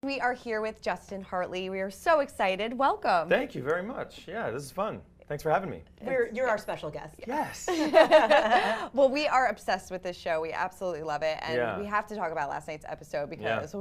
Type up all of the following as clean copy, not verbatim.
We are here with Justin Hartley. We are so excited. Welcome. Thank you very much. Yeah, this is fun. Thanks for having me. You're our special guest. Yes. Well, we are obsessed with this show. We absolutely love it, and we have to talk about last night's episode because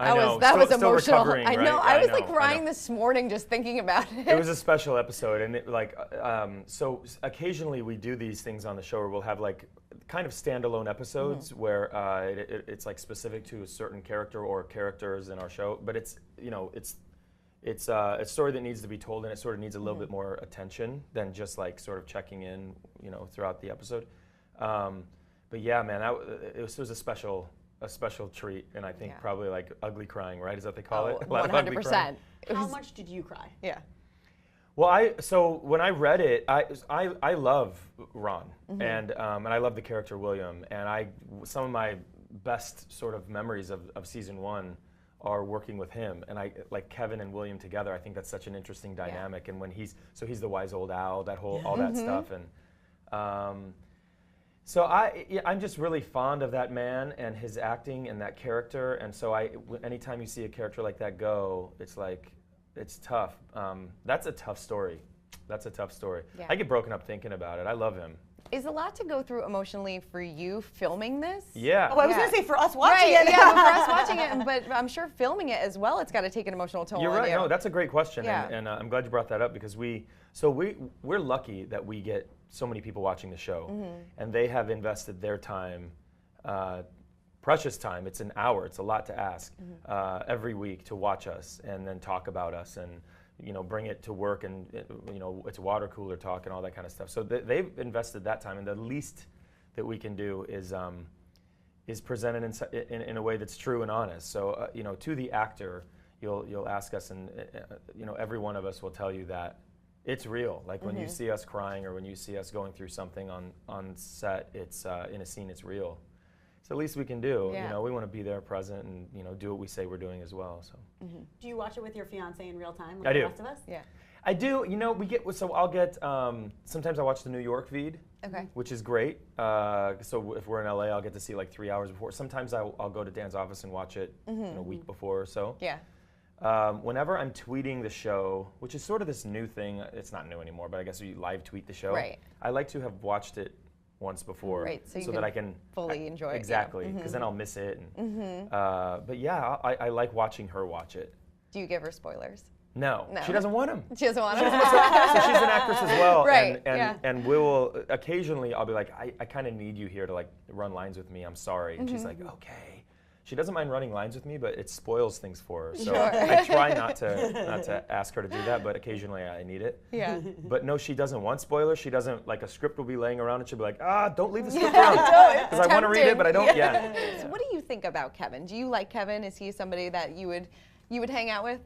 that was emotional. Recovering, I know. Right? I was like crying this morning just thinking about it. It was a special episode, and so occasionally we do these things on the show where we'll have like kind of standalone episodes where it's like specific to a certain character or characters in our show, but it's a story that needs to be told, and it sort of needs a little bit more attention than just like sort of checking in, throughout the episode. But yeah, man, it was a special treat, and I think probably like ugly crying, right? Is that what they call it? 100%. How much did you cry? Yeah. Well, so when I read it, I love Ron, and I love the character William, and some of my best sort of memories of season one are working with him, and I like Kevin and William together. I think that's such an interesting dynamic, and when he's the wise old owl, all that stuff, and so I'm just really fond of that man and his acting and that character, and so anytime you see a character like that go, it's like. It's tough. That's a tough story. Yeah. I get broken up thinking about it. I love him. Is a lot to go through emotionally for you filming this? Yeah. Oh, I was going to say for us watching it. Yeah, for us watching it, but I'm sure filming it as well, it's got to take an emotional toll. You're right. On you. No, that's a great question, Yeah. and I'm glad you brought that up because we're lucky that we get so many people watching the show, and they have invested their time. Precious time. It's an hour. It's a lot to ask every week to watch us and then talk about us and bring it to work and it's water cooler talk and all that kind of stuff. So they've invested that time, and the least that we can do is present it in a way that's true and honest. So to the actor, you'll ask us, and every one of us will tell you that it's real. Like when you see us crying or when you see us going through something on set, it's in a scene. It's real. The least we can do. Yeah. We want to be there, present, and do what we say we're doing as well. So. Do you watch it with your fiance in real time, I like do. the rest of us? Yeah. I do. I'll get. Sometimes I watch the New York feed, which is great. So if we're in LA, I'll get to see like 3 hours before. Sometimes I'll go to Dan's office and watch it a week before or so. Yeah. Whenever I'm tweeting the show, which is sort of this new thing. It's not new anymore, but I guess you live tweet the show. Right. I like to have watched it once before, so that I can fully enjoy it. Exactly, because then I'll miss it. And, but yeah, I like watching her watch it. Do you give her spoilers? No, she doesn't want them. She doesn't want them. So she's an actress as well, Right, and we will occasionally. I'll be like, I kind of need you here to like run lines with me. I'm sorry, and she's like, okay. She doesn't mind running lines with me, but it spoils things for her. So I try not to ask her to do that, but occasionally I need it. Yeah. But no, she doesn't want spoilers. She doesn't, like a script will be laying around and she'll be like, don't leave the script around. Because I want to read it, but I don't yet. So what do you think about Kevin? Do you like Kevin? Is he somebody that you would hang out with?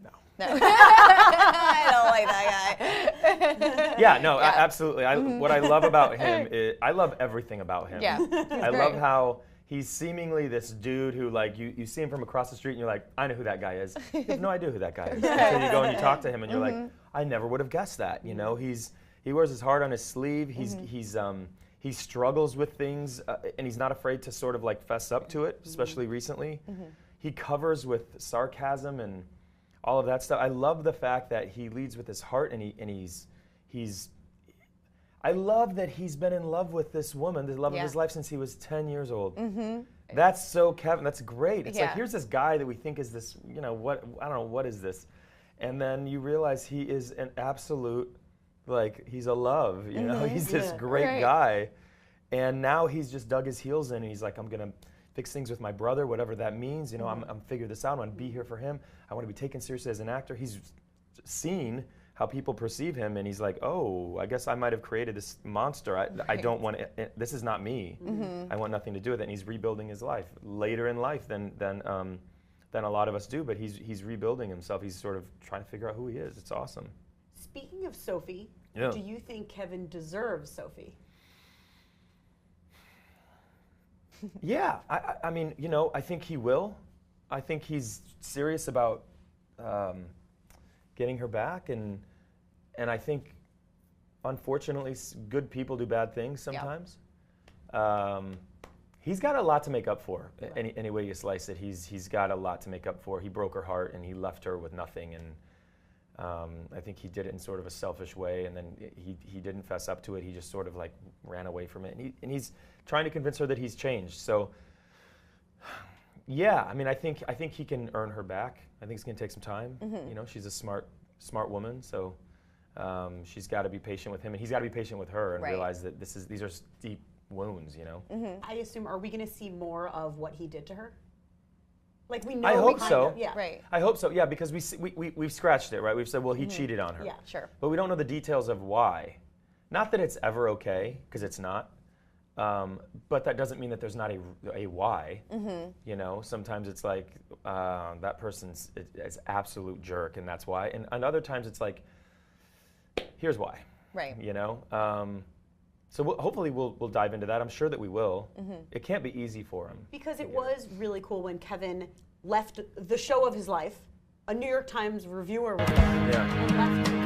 No. I don't like that guy. Yeah, no, absolutely. What I love about him is, I love everything about him. Yeah. I love how he's seemingly this dude who, like, you see him from across the street and you're like, I know who that guy is. You have no idea who that guy is. So you go and you talk to him and you're like, I never would have guessed that. He wears his heart on his sleeve. He struggles with things and he's not afraid to sort of like fess up to it, especially recently. He covers with sarcasm and all of that stuff. I love the fact that he leads with his heart and he's I love that he's been in love with this woman, the love of his life, since he was 10 years old. That's so Kevin. That's great. It's like, here's this guy that we think is this, I don't know, what is this? And then you realize he is an absolute, like, he's a love, he's this great guy. And now he's just dug his heels in and he's like, I'm going to fix things with my brother, whatever that means. I'm figure this out. I want to be here for him. I want to be taken seriously as an actor. He's seen how people perceive him, and he's like, oh, I guess I might have created this monster. I don't want it. This is not me. I want nothing to do with it. And he's rebuilding his life later in life than a lot of us do. But he's rebuilding himself. He's sort of trying to figure out who he is. It's awesome. Speaking of Sophie, do you think Kevin deserves Sophie? Yeah, I mean, I think he will. I think he's serious about getting her back, and I think, unfortunately, good people do bad things sometimes. He's got a lot to make up for. Any way you slice it, he's got a lot to make up for. He broke her heart and he left her with nothing, and I think he did it in sort of a selfish way, and then he didn't fess up to it. He just sort of like ran away from it, and he's trying to convince her that he's changed. So yeah, I mean, I think he can earn her back. I think it's going to take some time. You know, she's a smart woman, so she's got to be patient with him, and he's got to be patient with her and realize that these are deep wounds, you know. I assume, are we going to see more of what he did to her? Like, we know. I hope so. Yeah. Right. I hope so. Yeah, because we've scratched it, right? We've said, well, he cheated on her. Yeah, sure. But we don't know the details of why. Not that it's ever okay, because it's not. But that doesn't mean that there's not a why. You know, sometimes it's like that person's is absolute jerk, and that's why. And other times it's like, here's why. Right. You know. So hopefully we'll dive into that. I'm sure that we will. It can't be easy for him. Because it was really cool when Kevin left the show of his life. A New York Times reviewer was there. Yeah. And left to go.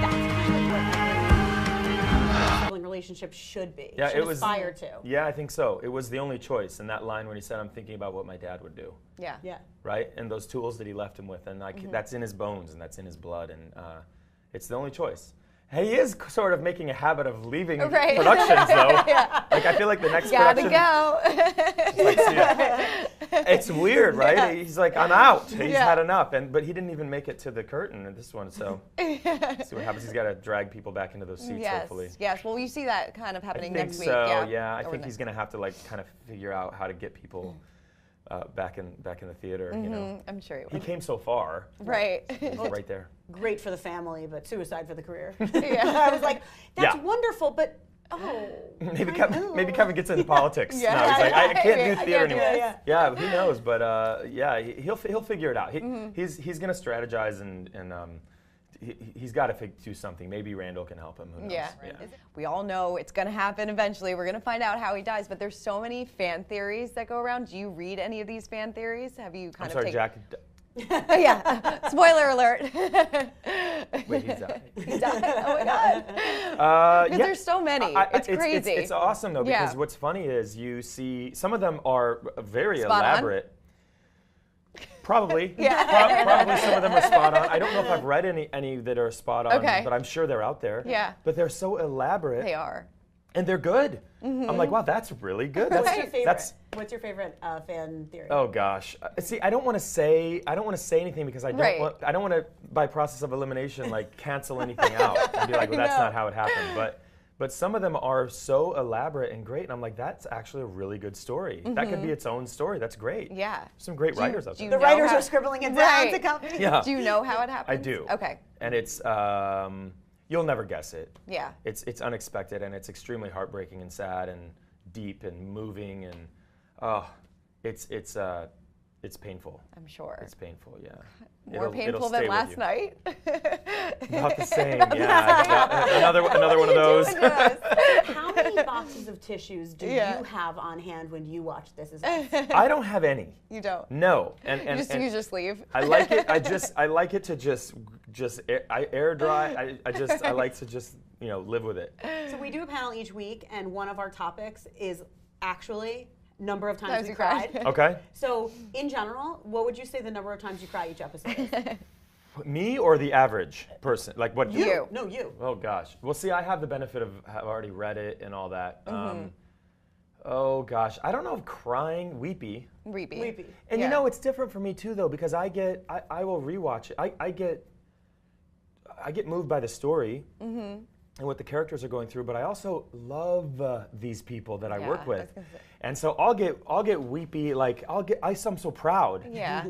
That's kind of what a sibling relationship should be. Yeah, should it was. Aspire to. Yeah, I think so. It was the only choice. And that line when he said, "I'm thinking about what my dad would do." Yeah. Yeah. Right, and those tools that he left him with, and that's in his bones and that's in his blood, and it's the only choice. He is sort of making a habit of leaving productions, though. Yeah. Like, I feel like the next Gotta production. go. Like, it's weird, right? Yeah. He's like, I'm out. He's had enough, but he didn't even make it to the curtain in this one. So see what happens. He's got to drag people back into those seats, hopefully. Yes. Well, you see that kind of happening next week. Yeah. I think he's going to have to kind of figure out how to get people back in the theater. You know, I'm sure he came so far. Right. He's right there. Great for the family, but suicide for the career. Yeah. I was like, that's wonderful, but maybe Kevin gets into politics now. He's like, I can't do theater anymore. Yeah, who knows? But he'll figure it out. He's gonna strategize and he's got to do something. Maybe Randall can help him. Who knows? Yeah. We all know it's going to happen eventually. We're going to find out how he dies, but there's so many fan theories that go around. Do you read any of these fan theories? Have you kind of Jack. Yeah. Spoiler alert. Wait, he's died. He's died. Oh my God. Because there's so many. It's crazy. It's awesome though, because what's funny is you see some of them are very elaborate. Probably. Probably some of them are spot on. I don't know if I've read any that are spot on, but I'm sure they're out there. Yeah. But they're so elaborate. They are. And they're good. I'm like, wow, that's really good. What's your favorite? What's your favorite fan theory? Oh gosh. See, I don't want to say anything because I don't want to, by process of elimination, like cancel anything out and be like, well, that's not how it happened. But some of them are so elaborate and great, and I'm like, that's actually a really good story. That could be its own story. That's great. Yeah. Some great writers out there. The writers are scribbling it down to copy. Yeah. Do you know how it happens? I do. Okay. And it's you'll never guess it. Yeah. It's unexpected, and it's extremely heartbreaking and sad and deep and moving, and it's painful. I'm sure. It's painful, yeah. More painful than last night. About the same, yeah. Another one of those. How many boxes of tissues do you have on hand when you watch This Is Us? I don't have any. You don't? No. And you use your sleeve. I like it. I like it to just air dry. I like to just live with it. So we do a panel each week, and one of our topics is actually number of times we cried. Okay. So in general, what would you say the number of times you cry each episode is? Me or the average person? Like what? You. No, you. Oh gosh. Well, see, I have the benefit of have already read it and all that. Oh gosh, I don't know if crying, weepy. And it's different for me too, though, because I will rewatch it. I get moved by the story. And what the characters are going through, but I also love these people that I work with, and so I'll get weepy. Like I'm so proud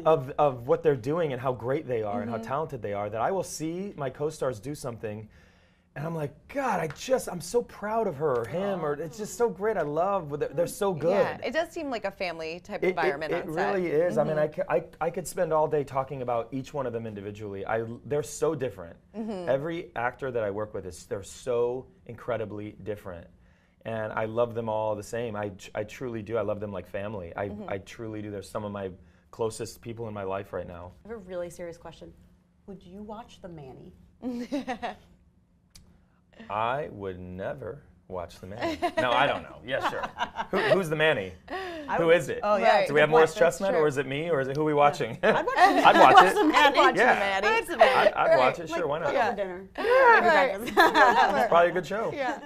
of what they're doing and how great they are and how talented they are that I will see my co-stars do something, and I'm like, God, I'm so proud of her or him, or it's just so great. I love they're so good. Yeah, it does seem like a family type environment on set. It really is. I mean, I could spend all day talking about each one of them individually. They're so different. Every actor that I work with they're so incredibly different, and I love them all the same. I truly do. I love them like family. I truly do. They're some of my closest people in my life right now. I have a really serious question. Would you watch The Manny? I would never Watch the Manny. No, I don't know. Yeah, sure. Who's the Manny? Who is it? Oh, yeah. Right. Do we have Morris Chestnut, or is it me, or is it who are we watching? I'd watch I'd watch it. the Manny. Yeah. I'd I'd watch it. Sure, why not? Over dinner. Right. It's probably a good show. Yeah.